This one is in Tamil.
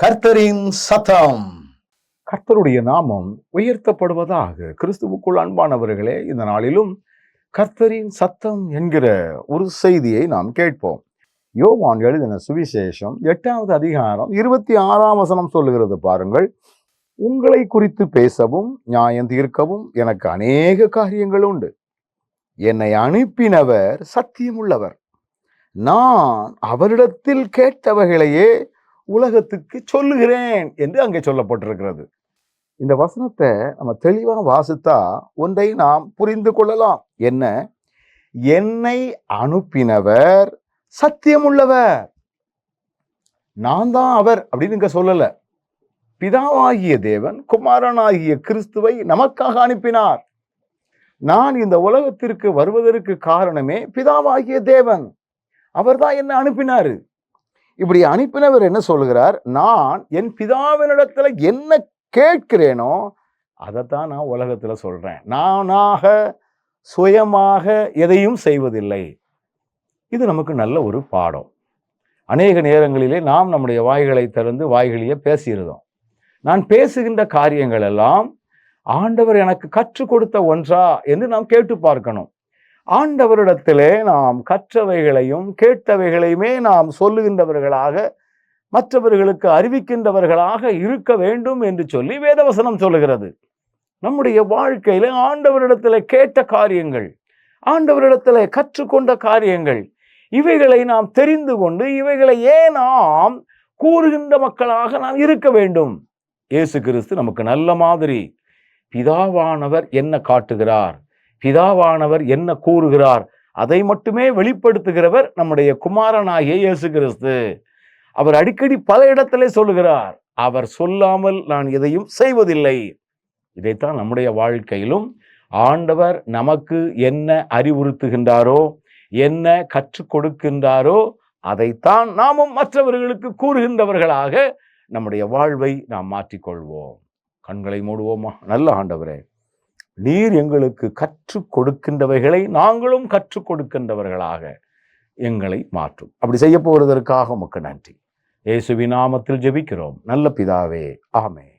கர்த்தரின் சத்தம். கர்த்தருடைய நாமம் உயர்த்தப்படுவதாக. கிறிஸ்துவுக்குள் அன்பானவர்களே, இந்த நாளிலும் கர்த்தரின் சத்தம் என்கிற ஒரு செய்தியை நாம் கேட்போம். யோவான் எழுதின சுவிசேஷம் 8வது அதிகாரம் 26ஆம் வசனம் சொல்லுகிறது பாருங்கள். உங்களை குறித்து பேசவும் நியாயம் தீர்க்கவும் எனக்கு அநேக காரியங்கள் உண்டு. என்னை அனுப்பினவர் சத்தியமுள்ளவர். நான் அவரிடத்தில் கேட்டவைகளையே உலகத்துக்கு சொல்லுகிறேன் என்று அங்கே சொல்லப்பட்டிருக்கிறது. இந்த வசனத்தை நம்ம தெளிவாக வாசித்தா ஒன்றை நாம் புரிந்து கொள்ளலாம். என்ன? என்னை அனுப்பினவர் சத்தியமுள்ளவர். நான் தான் அவர் அப்படின்னு இங்க சொல்லல. பிதாவாகிய தேவன் குமாரனாகிய கிறிஸ்துவை நமக்காக அனுப்பினார். நான் இந்த உலகத்திற்கு வருவதற்கு காரணமே பிதாவாகிய தேவன். அவர் தான் என்னை அனுப்பினாரு. இப்படி அனுப்பினவர் என்ன சொல்லுகிறார்? நான் என் பிதாவினிடத்துல என்ன கேட்கிறேனோ அதைத்தான் நான் உலகத்துல சொல்றேன். நானாக சுயமாக எதையும் செய்வதில்லை. இது நமக்கு நல்ல ஒரு பாடம். அநேக நேரங்களிலே நாம் நம்முடைய வாய்களை திறந்து வாய்களையே பேசியிருந்தோம். நான் பேசுகின்ற காரியங்கள் எல்லாம் ஆண்டவர் எனக்கு கற்றுக் கொடுத்த ஒன்றா என்று நாம் கேட்டு பார்க்கணும். ஆண்டவரிடத்திலே நாம் கற்றவைகளையும் கேட்டவைகளையுமே நாம் சொல்லுகின்றவர்களாக, மற்றவர்களுக்கு அறிவிக்கின்றவர்களாக இருக்க வேண்டும் என்று சொல்லி வேதவசனம் சொல்லுகிறது. நம்முடைய வாழ்க்கையில ஆண்டவரிடத்துல கேட்ட காரியங்கள், ஆண்டவரிடத்துல கற்றுக்கொண்ட காரியங்கள், இவைகளை நாம் தெரிந்து கொண்டு இவைகளையே நாம் கூறுகின்ற மக்களாக நாம் இருக்க வேண்டும். இயேசு கிறிஸ்து நமக்கு நல்ல மாதிரி. பிதாவானவர் என்ன காட்டுகிறார், பிதாவானவர் என்ன கூறுகிறார், அதை மட்டுமே வெளிப்படுத்துகிறவர் நம்முடைய குமாரனாகிய இயேசு கிறிஸ்து. அவர் அடிக்கடி பல இடத்திலே சொல்லுகிறார், அவர் சொல்லாமல் நான் எதையும் செய்வதில்லை. இதைத்தான் நம்முடைய வாழ்க்கையிலும் ஆண்டவர் நமக்கு என்ன அறிவுறுத்துகின்றாரோ, என்ன கற்றுக் கொடுக்கின்றாரோ, அதைத்தான் நாமும் மற்றவர்களுக்கு கூறுகின்றவர்களாக நம்முடைய வாழ்வை நாம் மாற்றிக்கொள்வோம். கண்களை மூடுவோமா? நல்ல ஆண்டவரே, நீர் எங்களுக்கு கற்றுக் கொடுக்கின்றவைகளை நாங்களும் கற்றுக் கொடுக்கின்றவர்களாக எங்களை மாற்றும். அப்படி செய்ய போவதற்காக உமக்கு நன்றி. இயேசுவின் நாமத்தில் ஜெபிக்கிறோம் நல்ல பிதாவே, ஆமென்.